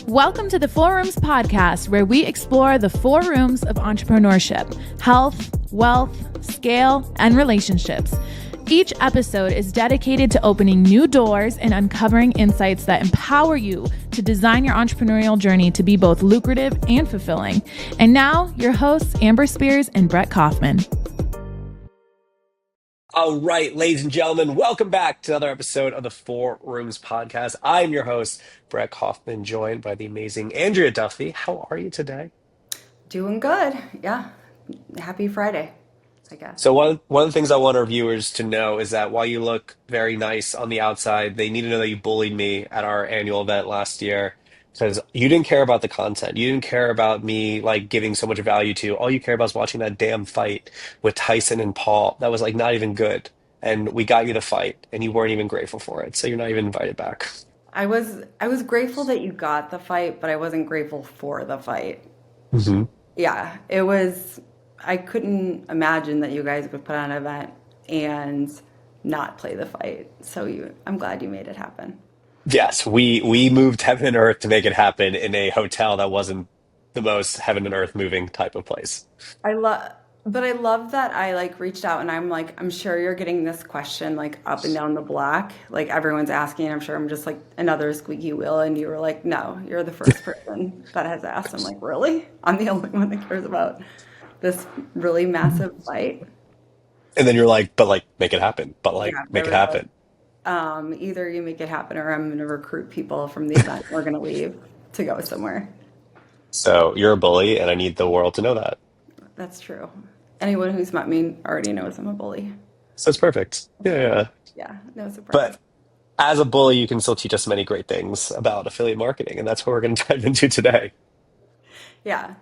Welcome to the Four Rooms podcast, where we explore the four rooms of entrepreneurship: health, wealth, scale, and relationships. Each episode is dedicated to opening new doors and uncovering insights that empower you to design your entrepreneurial journey to be both lucrative and fulfilling. And now, your hosts, Amber Spears and Brett Kaufman. All right, ladies and gentlemen, welcome back to another episode of the Four Rooms podcast. I'm your host, Brett Kaufman, joined by the amazing Andrea Duffy. How are you today? Doing good. Yeah. Happy Friday, I guess. So one of the things I want our viewers to know is that while you look very nice on the outside, they need to know that you bullied me at our annual event last year because you didn't care about the content. You didn't care about me like giving so much value to you. All you care about is watching that damn fight with Tyson and Paul. That was like not even good. And we got you the fight, and you weren't even grateful for it. So you're not even invited back. I was grateful that you got the fight, but I wasn't grateful for the fight. Hmm. Yeah, it was I couldn't imagine that you guys would put on an event and not play the fight. I'm glad you made it happen. Yes, we moved heaven and earth to make it happen in a hotel that wasn't the most heaven and earth moving type of place. I love but I love that I like reached out and I'm like, I'm sure you're getting this question like up and down the block. Like everyone's asking, I'm sure I'm just like another squeaky wheel. And you were like, no, you're the first person that has asked. I'm like, really? I'm the only one that cares about this really massive fight. And then you're like, but like, make it happen. But like, Yeah, they make it were like, happen. either you make it happen or I'm going to recruit people from the event. We're going to leave to go somewhere. So you're a bully, and I need the world to know that. That's true. Anyone who's met me already knows I'm a bully. So it's perfect. Yeah, yeah, yeah. Yeah, no surprise. But as a bully, you can still teach us many great things about affiliate marketing, and that's what we're going to dive into today. Yeah.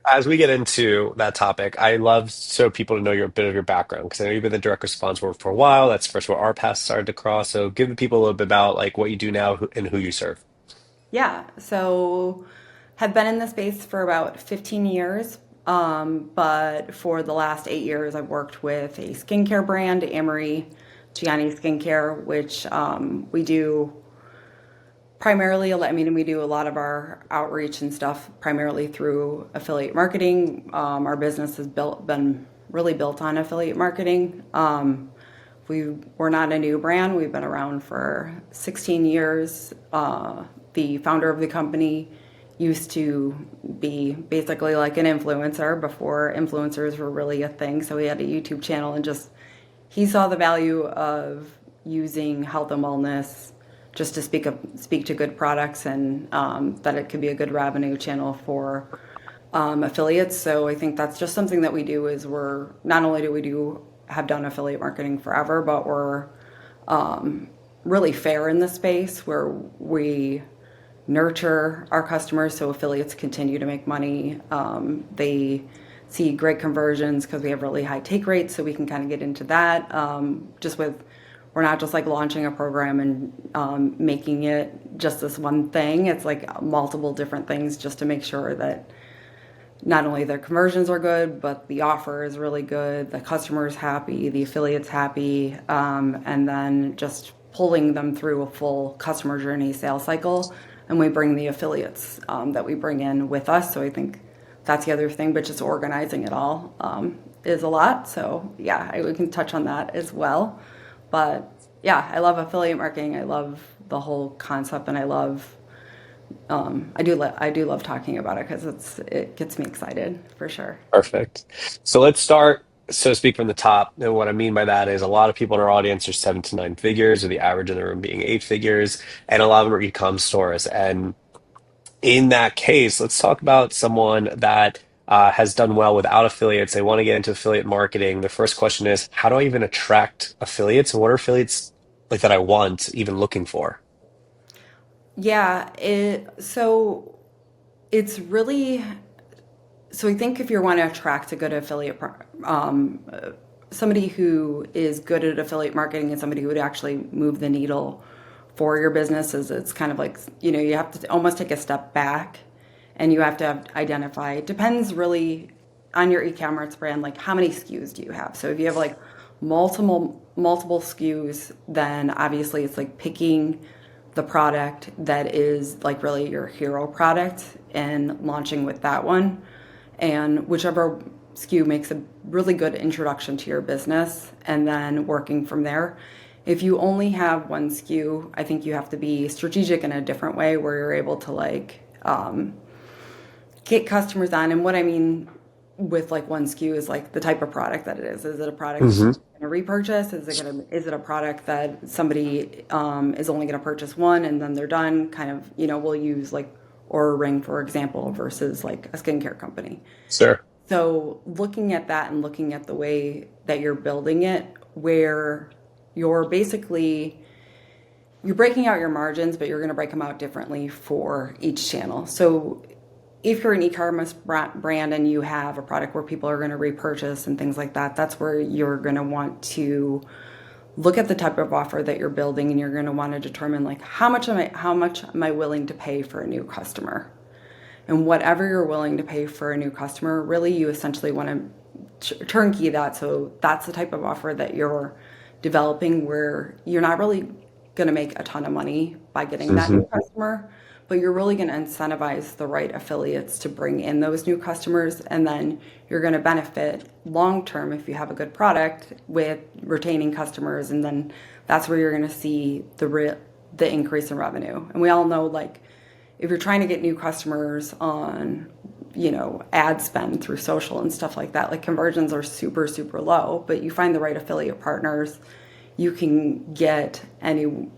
As we get into that topic, I love so people to know your bit of your background because I know you've been the direct response work for a while. That's first where our paths started to cross. So give the people a little bit about like what you do now and who you serve. Yeah, so have been in the space for about 15 years. But for the last 8 years, I've worked with a skincare brand, Amory Gianni Skincare, which we do primarily, I mean, we do a lot of our outreach and stuff primarily through affiliate marketing. Our business has been really built on affiliate marketing. We're not a new brand. We've been around for 16 years. The founder of the company used to be basically like an influencer before influencers were really a thing. So he had a YouTube channel and just he saw the value of using health and wellness just to speak to good products and that it could be a good revenue channel for affiliates. So I think that's just something that we do is we're not only do we do have done affiliate marketing forever, but we're really fair in the space where we nurture our customers so affiliates continue to make money. They see great conversions because we have really high take rates, so we can kind of get into that. We're not just like launching a program and making it just this one thing. It's like multiple different things just to make sure that not only their conversions are good, but the offer is really good, the customer's happy, the affiliate's happy, and then just pulling them through a full customer journey sales cycle. And we bring the affiliates that we bring in with us. So I think that's the other thing, but just organizing it all is a lot. So yeah, we can touch on that as well. But yeah, I love affiliate marketing. I love the whole concept, and I do love talking about it because it gets me excited for sure. Perfect. So let's start, so to speak, from the top. And what I mean by that is a lot of people in our audience are 7 to 9 figures, or the average in the room being 8 figures, and a lot of them are e-com stores. And in that case, let's talk about someone that has done well without affiliates. They want to get into affiliate marketing. The first question is, how do I even attract affiliates? And what are affiliates like that I want even looking for? Yeah, it's really so I think if you want to attract a good somebody who is good at affiliate marketing and somebody who would actually move the needle for your business, is it's kind of like, you have to almost take a step back and you have to identify, it depends really on your e-commerce brand, like how many SKUs do you have? So if you have like multiple SKUs, then obviously it's like picking the product that is like really your hero product and launching with that one. And whichever SKU makes a really good introduction to your business and then working from there. If you only have one SKU, I think you have to be strategic in a different way where you're able to like get customers on. And what I mean with like one SKU is like the type of product that it is. Is it a product Mm-hmm. going to repurchase? Is it a product that somebody is only going to purchase one and then they're done? Kind of, we'll use like Aura Ring, for example, versus like a skincare company. Sure. So looking at that and looking at the way that you're building it, where you're basically you're breaking out your margins, but you're going to break them out differently for each channel. So if you're an e-commerce brand and you have a product where people are going to repurchase and things like that, that's where you're going to want to look at the type of offer that you're building, and you're going to want to determine like how much am I willing to pay for a new customer? And whatever you're willing to pay for a new customer, really you essentially want to turnkey that. So that's the type of offer that you're developing where you're not really going to make a ton of money by getting that new customer, but you're really going to incentivize the right affiliates to bring in those new customers. And then you're going to benefit long term if you have a good product with retaining customers. And then that's where you're going to see the increase in revenue. And we all know, like, if you're trying to get new customers on, ad spend through social and stuff like that, like conversions are super, super low, but you find the right affiliate partners, you can get you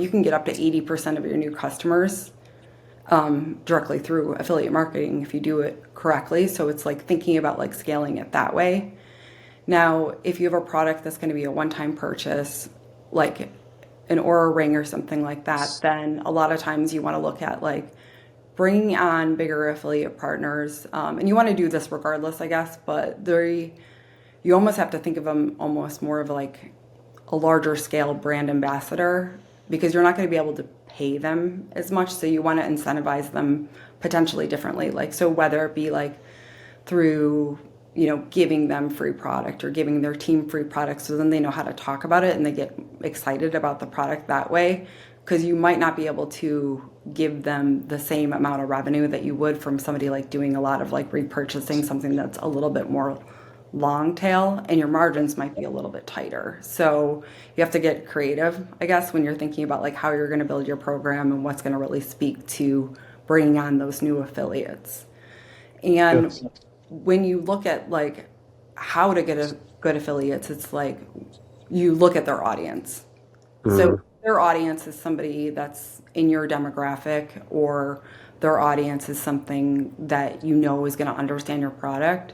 can get up to 80% of your new customers directly through affiliate marketing if you do it correctly. So it's like thinking about like scaling it that way. Now, if you have a product that's going to be a one-time purchase, like an Aura Ring or something like that, then a lot of times you want to look at like bringing on bigger affiliate partners. And you want to do this regardless, I guess, but you almost have to think of them almost more of like a larger scale brand ambassador, because you're not going to be able to pay them as much. So you want to incentivize them potentially differently. Like, so whether it be like through giving them free product or giving their team free product, so then they know how to talk about it and they get excited about the product that way, because you might not be able to give them the same amount of revenue that you would from somebody like doing a lot of like repurchasing something that's a little bit more long tail, and your margins might be a little bit tighter. So you have to get creative, I guess, when you're thinking about like how you're going to build your program and what's going to really speak to bringing on those new affiliates. And Yes. when you look at like how to get a good affiliates, it's like you look at their audience. So their audience is somebody that's in your demographic, or their audience is something that is going to understand your product,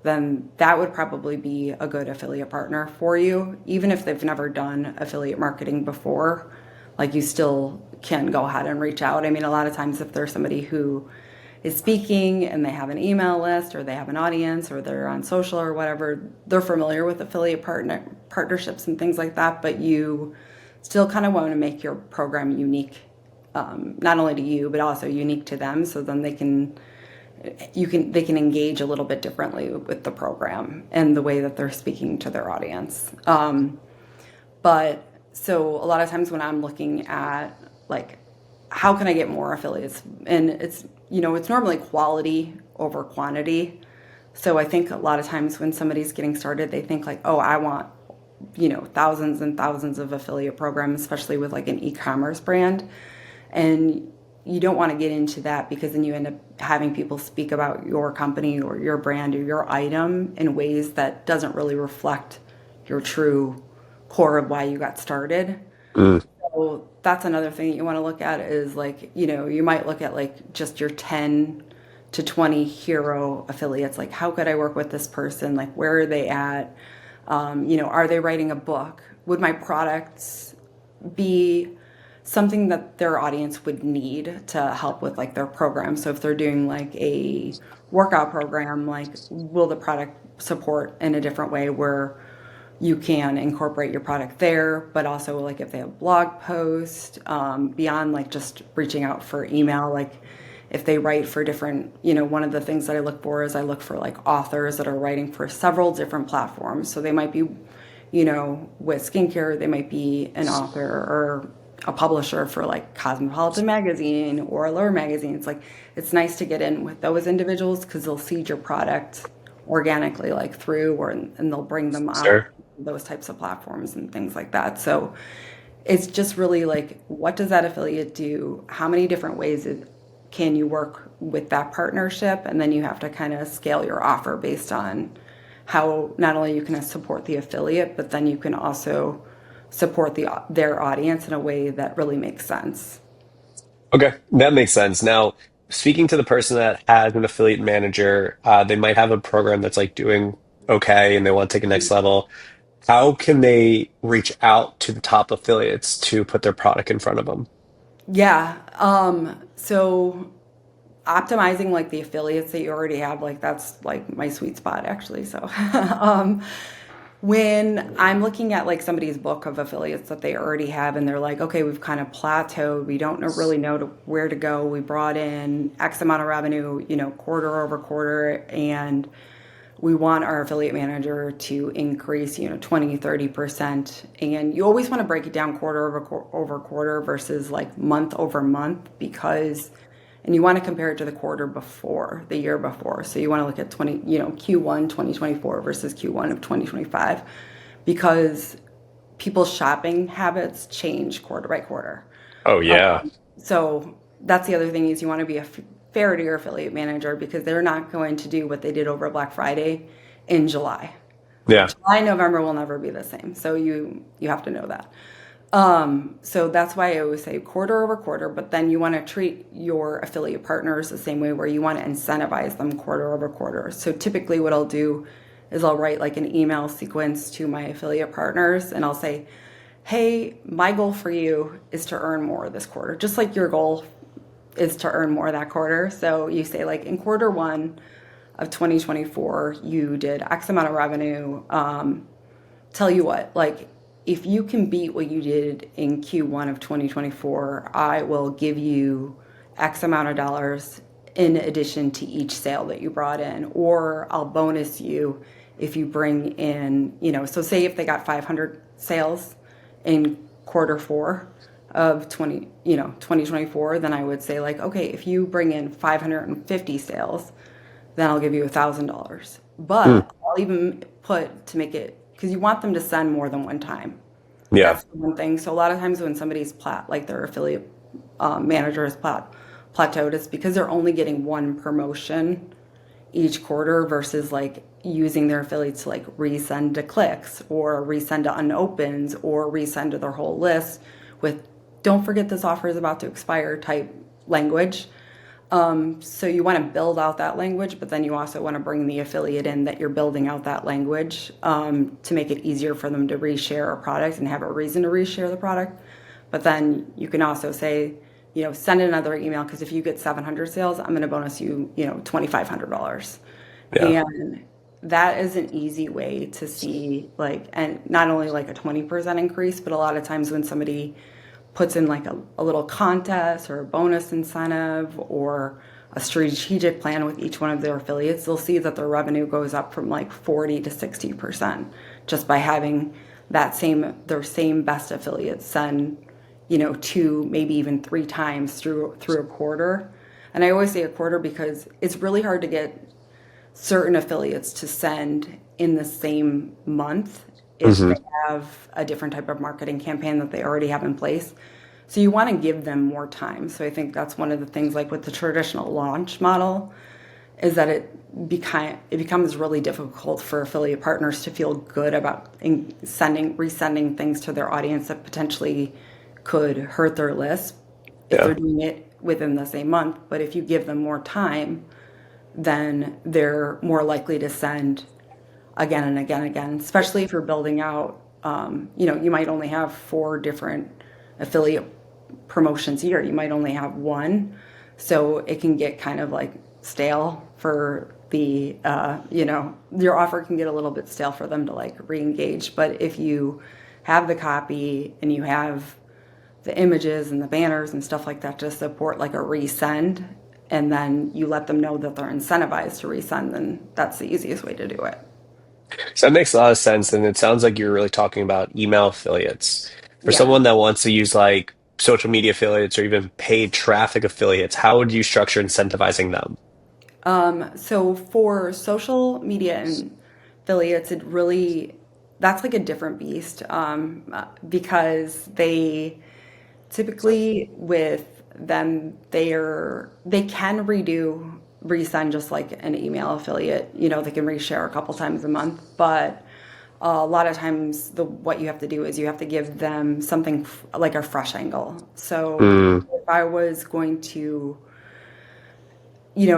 then that would probably be a good affiliate partner for you. Even if they've never done affiliate marketing before, like you still can go ahead and reach out. I mean, a lot of times if there's somebody who is speaking and they have an email list or they have an audience or they're on social or whatever, they're familiar with affiliate partnerships and things like that, but you still kind of want to make your program unique, not only to you, but also unique to them. So then they can engage a little bit differently with the program and the way that they're speaking to their audience. But so a lot of times when I'm looking at like, how can I get more affiliates? And it's normally quality over quantity. So I think a lot of times when somebody's getting started, they think like, oh, I want, thousands and thousands of affiliate programs, especially with like an e-commerce brand. And you don't want to get into that, because then you end up having people speak about your company or your brand or your item in ways that doesn't really reflect your true core of why you got started. So that's another thing that you want to look at is like, you might look at like just your 10 to 20 hero affiliates. Like, how could I work with this person? Like, where are they at? Are they writing a book? Would my products be something that their audience would need to help with like their program? So if they're doing like a workout program, like will the product support in a different way where you can incorporate your product there, but also like if they have blog posts, beyond like just reaching out for email, like if they write for different, one of the things that I look for is I look for like authors that are writing for several different platforms. So they might be, with skincare, they might be an author, or a publisher for like Cosmopolitan magazine or Allure magazine. It's like it's nice to get in with those individuals because they'll seed your product organically like through or and they'll bring them out Sure. those types of platforms and things like that. So it's just really like what does that affiliate do? How many different ways can you work with that partnership? And then you have to kind of scale your offer based on how not only you can support the affiliate, but then you can also support their audience in a way that really makes sense. Okay, that makes sense. Now, speaking to the person that has an affiliate manager, they might have a program that's like doing okay and they want to take a next level. How can they reach out to the top affiliates to put their product in front of them? Yeah. So optimizing like the affiliates that you already have, like that's like my sweet spot actually. So um, when I'm looking at like somebody's book of affiliates that they already have and they're like, okay, we've kind of plateaued. We don't really know where to go. We brought in X amount of revenue, quarter over quarter, and we want our affiliate manager to increase, 20, 30%. And you always want to break it down quarter over quarter versus like month over month and you want to compare it to the quarter before, the year before. So you want to look at Q1 2024 versus Q1 of 2025 because people's shopping habits change quarter by quarter. Oh, yeah. So that's the other thing is you want to be fair to your affiliate manager because they're not going to do what they did over Black Friday in July. Like Yeah. July, November will never be the same. So you have to know that. So that's why I always say quarter over quarter, but then you want to treat your affiliate partners the same way where you want to incentivize them quarter over quarter. So typically what I'll do is I'll write like an email sequence to my affiliate partners and I'll say, hey, my goal for you is to earn more this quarter, just like your goal is to earn more that quarter. So you say like in quarter one of 2024, you did X amount of revenue. Tell you what, like if you can beat what you did in Q1 of 2024, I will give you X amount of dollars in addition to each sale that you brought in, or I'll bonus you if you bring in, so say if they got 500 sales in quarter four of 2024, then I would say like, okay, if you bring in 550 sales, then I'll give you $1,000. Hmm. But I'll even put to make it because you want them to send more than one time. Yeah. That's the one thing. So a lot of times when somebody's like their affiliate manager is plateaued, it's because they're only getting one promotion each quarter versus like using their affiliates to like resend to clicks or resend to unopens or resend to their whole list with don't forget this offer is about to expire type language. So you want to build out that language, but then you also want to bring the affiliate in that you're building out that language to make it easier for them to reshare a product and have a reason to reshare the product. But then you can also say, send another email because if you get 700 sales, I'm going to bonus you, $2,500. Yeah. And that is an easy way to see like, and not only like a 20% increase, but a lot of times when somebody puts in like a little contest or a bonus incentive or a strategic plan with each one of their affiliates, they'll see that their revenue goes up from like 40 to 60% just by having their same best affiliates send, two, maybe even three times through a quarter. And I always say a quarter because it's really hard to get certain affiliates to send in the same month if Hmm. they have a different type of marketing campaign that they already have in place. So you want to give them more time. So I think that's one of the things like with the traditional launch model is that it becomes really difficult for affiliate partners to feel good about resending things to their audience that potentially could hurt their list if they're Yeah. doing it within the same month. But if you give them more time, then they're more likely to send again and again and again, especially if you're building out, you might only have four different affiliate promotions a year. You might only have one. So it can get kind of like stale for your offer can get a little bit stale for them to like re-engage. But if you have the copy and you have the images and the banners and stuff like that to support like a resend, and then you let them know that they're incentivized to resend, then that's the easiest way to do it. So that makes a lot of sense. And it sounds like you're really talking about email affiliates. For Yeah. someone that wants to use like social media affiliates or even paid traffic affiliates, how would you structure incentivizing them? So for social media and affiliates, it really, that's like a different beast, because they typically with them, they can resend just like an email affiliate, they can reshare a couple times a month, but a lot of times what you have to do is you have to give them something like a fresh angle. So Mm, if I was going to,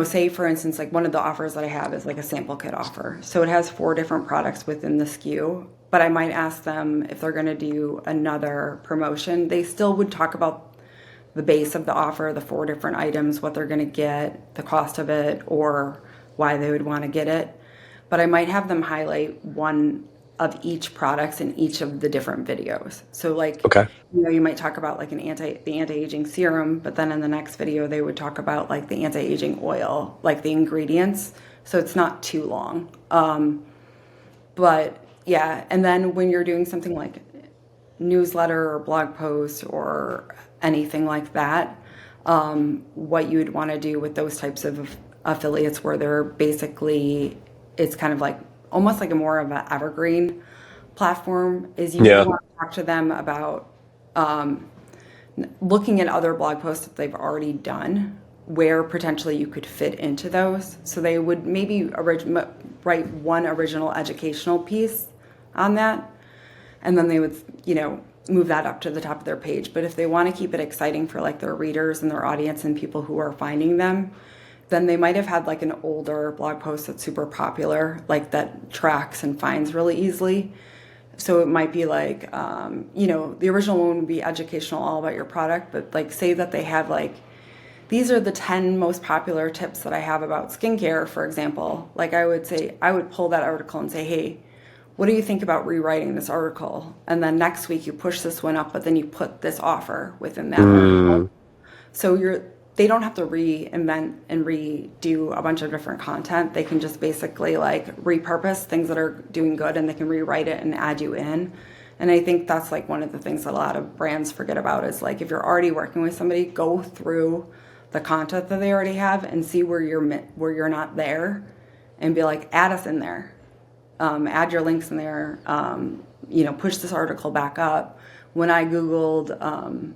say for instance, like one of the offers that I have is like a sample kit offer. So it has 4 different products within the SKU, but I might ask them if they're going to do another promotion. They still would talk about the base of the offer, the 4 different items, what they're going to get, the cost of it, or why they would want to get it. But I might have them highlight one of each products in each of the different videos. So like, okay. you might talk about like the anti-aging serum, but then in the next video they would talk about like the anti-aging oil, like the ingredients. So it's not too long. But yeah, and then when you're doing something like newsletter or blog posts or anything like that, what you would want to do with those types of affiliates where they're basically, it's kind of like almost like a more of an evergreen platform, is you would Yeah. want to talk to them about looking at other blog posts that they've already done where potentially you could fit into those. So they would maybe write one original educational piece on that, and then they would, move that up to the top of their page. But if they want to keep it exciting for like their readers and their audience and people who are finding them, then they might have had like an older blog post that's super popular, like that tracks and finds really easily. So it might be like, the original one would be educational, all about your product, but like say that they had like, these are the 10 most popular tips that I have about skincare, for example. Like I would say, I would pull that article and say, hey, what do you think about rewriting this article? And then next week you push this one up, but then you put this offer within that article. Mm, So they don't have to reinvent and redo a bunch of different content. They can just basically like repurpose things that are doing good, and they can rewrite it and add you in. And I think that's like one of the things that a lot of brands forget about is like if you're already working with somebody, go through the content that they already have and see where you're not there, and be like, add us in there, add your links in there, push this article back up. When I Googled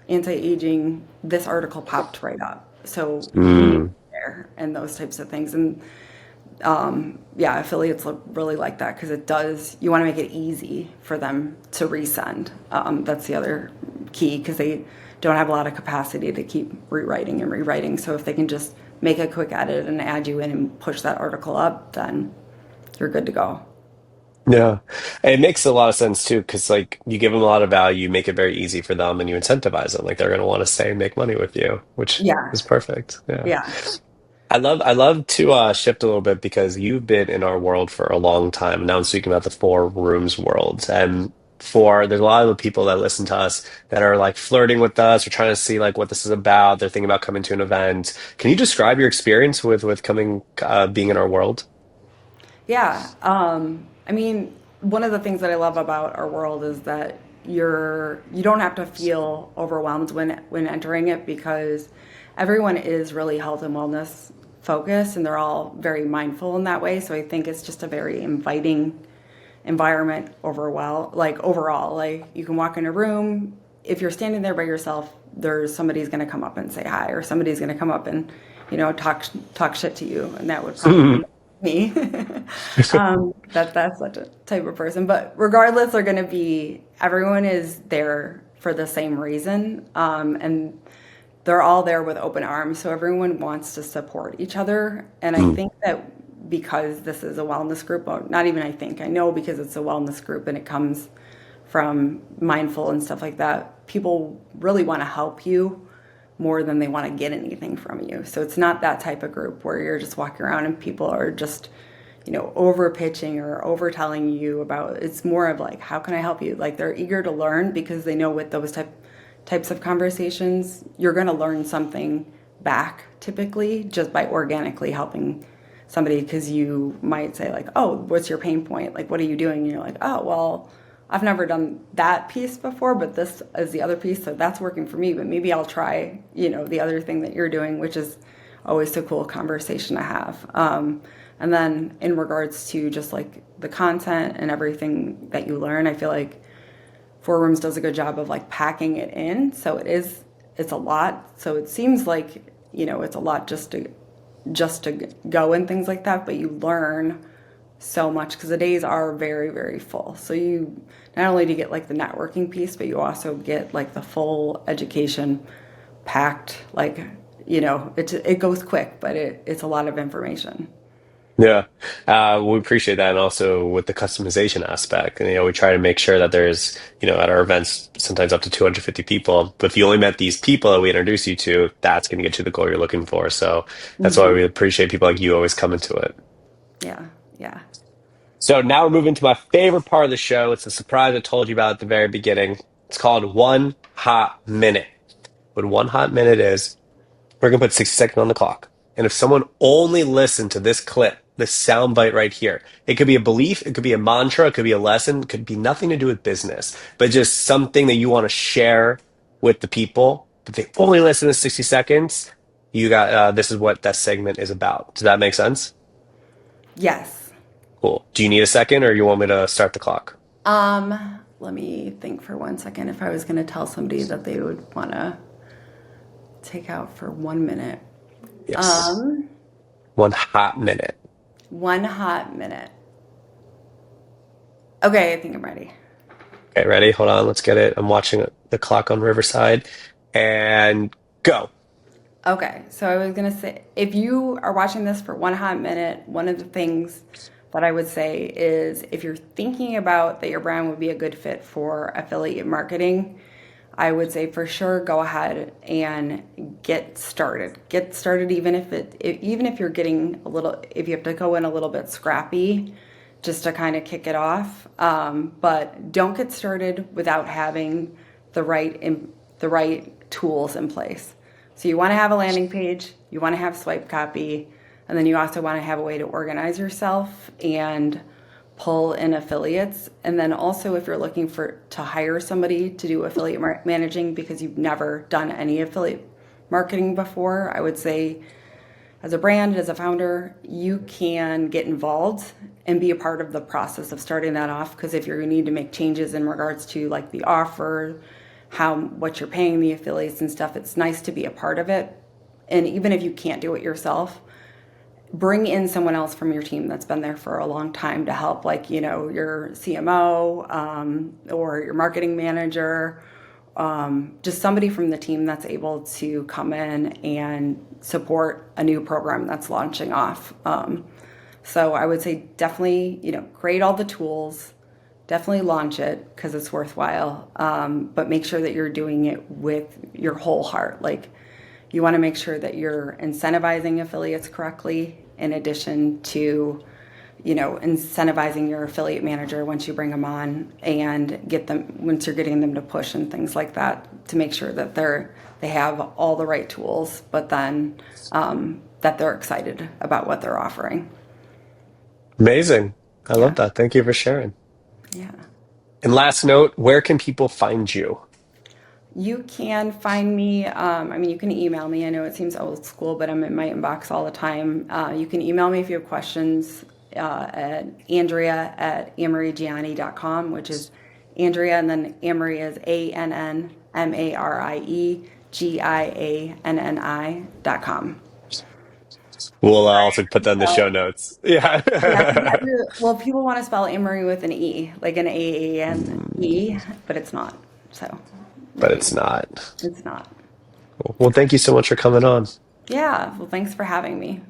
anti-aging, this article popped right up. So you need to mm. be there and those types of things. And yeah, affiliates look really like that because you want to make it easy for them to resend. That's the other key, because they don't have a lot of capacity to keep rewriting and rewriting. So if they can just make a quick edit and add you in and push that article up, then you're good to go. Yeah. And it makes a lot of sense too, because like you give them a lot of value, you make it very easy for them, and you incentivize them. Like they're going to want to stay and make money with you, which Yeah, is perfect. Yeah. yeah. I love to shift a little bit because you've been in our world for a long time. Now I'm speaking about the four rooms world. And there's a lot of the people that listen to us that are like flirting with us or trying to see like what this is about. They're thinking about coming to an event. Can you describe your experience with coming being in our world? Yeah. I mean, one of the things that I love about our world is that you don't have to feel overwhelmed when entering it, because everyone is really health and wellness focused, and they're all very mindful in that way. So I think it's just a very inviting environment overall. Like you can walk in a room, if you're standing there by yourself, there's somebody's going to come up and say hi, or somebody's going to come up and talk shit to you, and that would probably me. That's such a type of person. But regardless, everyone is there for the same reason. And they're all there with open arms. So everyone wants to support each other. And I think that because this is a wellness group, or not even I know, because it's a wellness group and it comes from mindful and stuff like that, people really want to help you more than they want to get anything from you. So it's not that type of group where you're just walking around and people are just, over pitching or over telling you about. It's more of like, how can I help you? Like they're eager to learn, because they know with those types of conversations, you're going to learn something back typically just by organically helping somebody, because you might say like, oh, what's your pain point? Like, what are you doing? And you're like, oh, well, I've never done that piece before, but this is the other piece, so that's working for me. But maybe I'll try, the other thing that you're doing, which is always a cool conversation to have. And then in regards to just like the content and everything that you learn, I feel like Four Rooms does a good job of like packing it in. So it's a lot. So it seems like, it's a lot just to go and things like that, but you learn so much because the days are very, very full. So you not only do you get like the networking piece, but you also get like the full education packed, like, it goes quick, but it's a lot of information. Yeah, we appreciate that, and also with the customization aspect. And we try to make sure that there's, at our events, sometimes up to 250 people. But if you only met these people that we introduce you to, that's going to get you the goal you're looking for. So that's why we appreciate people like you always coming to it. Yeah, yeah. So now we're moving to my favorite part of the show. It's a surprise I told you about at the very beginning. It's called One Hot Minute. What One Hot Minute is, we're going to put 60 seconds on the clock. And if someone only listened to this clip, this sound bite right here, it could be a belief, it could be a mantra, it could be a lesson, it could be nothing to do with business, but just something that you want to share with the people. But they only listen to 60 seconds. You got, this is what that segment is about. Does that make sense? Yes. Cool. Do you need a second or you want me to start the clock? Let me think for 1 second if I was going to tell somebody that they would want to take out for 1 minute. Yes. One hot minute. 1 hot minute. Okay, I think I'm ready. Okay, ready? Hold on. Let's get it. I'm watching the clock on Riverside. And go. Okay, so I was going to say, if you are watching this for 1 hot minute, one of the things that I would say is if you're thinking about that your brand would be a good fit for affiliate marketing, I would say for sure go ahead and get started. Get started even if you're getting if you have to go in a little bit scrappy just to kind of kick it off. But don't get started without having the right tools in place. So you want to have a landing page, you want to have swipe copy, and then you also want to have a way to organize yourself and pull in affiliates. And then also if you're looking to hire somebody to do affiliate managing because you've never done any affiliate marketing before, I would say as a brand, as a founder, you can get involved and be a part of the process of starting that off. Because if you need to make changes in regards to like the offer, what you're paying the affiliates and stuff, it's nice to be a part of it. And even if you can't do it yourself, bring in someone else from your team that's been there for a long time to help, like, your CMO or your marketing manager, just somebody from the team that's able to come in and support a new program that's launching off. So I would say definitely, create all the tools, definitely launch it because it's worthwhile, but make sure that you're doing it with your whole heart. Like, you want to make sure that you're incentivizing affiliates correctly, in addition to, incentivizing your affiliate manager once you bring them on and once you're getting them to push and things like that, to make sure that they have all the right tools, but then that they're excited about what they're offering. Amazing. I love that. Thank you for sharing. Yeah. And last note, where can people find you? You can find me, you can email me. I know it seems old school, but I'm in my inbox all the time. You can email me if you have questions at Andrea@amorygianni.com, which is Andrea, and then Amory is ANNMARIEGIANNI.com. We'll also put that in the show notes. Yeah. Well, people want to spell Amory with an E, like an AANE, but it's not. So. But it's not. It's not. Well, thank you so much for coming on. Yeah. Well, thanks for having me.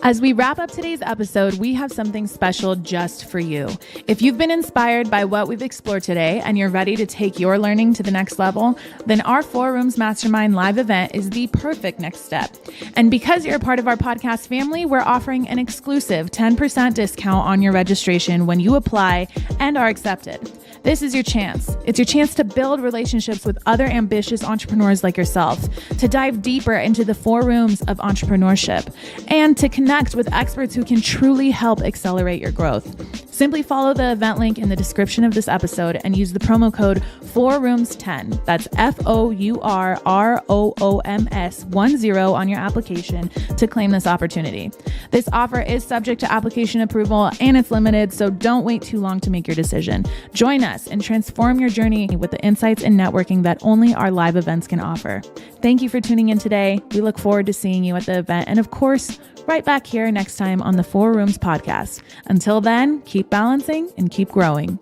As we wrap up today's episode, we have something special just for you. If you've been inspired by what we've explored today and you're ready to take your learning to the next level, then our Four Rooms Mastermind live event is the perfect next step. And because you're a part of our podcast family, we're offering an exclusive 10% discount on your registration when you apply and are accepted. This is your chance. It's your chance to build relationships with other ambitious entrepreneurs like yourself, to dive deeper into the four rooms of entrepreneurship, and to connect with experts who can truly help accelerate your growth. Simply follow the event link in the description of this episode and use the promo code 4rooms10. That's FOURROOMS10 on your application to claim this opportunity. This offer is subject to application approval and it's limited, so don't wait too long to make your decision. Join us and transform your journey with the insights and networking that only our live events can offer. Thank you for tuning in today. We look forward to seeing you at the event and, of course, right back here next time on the 4 Rooms podcast. Until then, keep balancing and keep growing.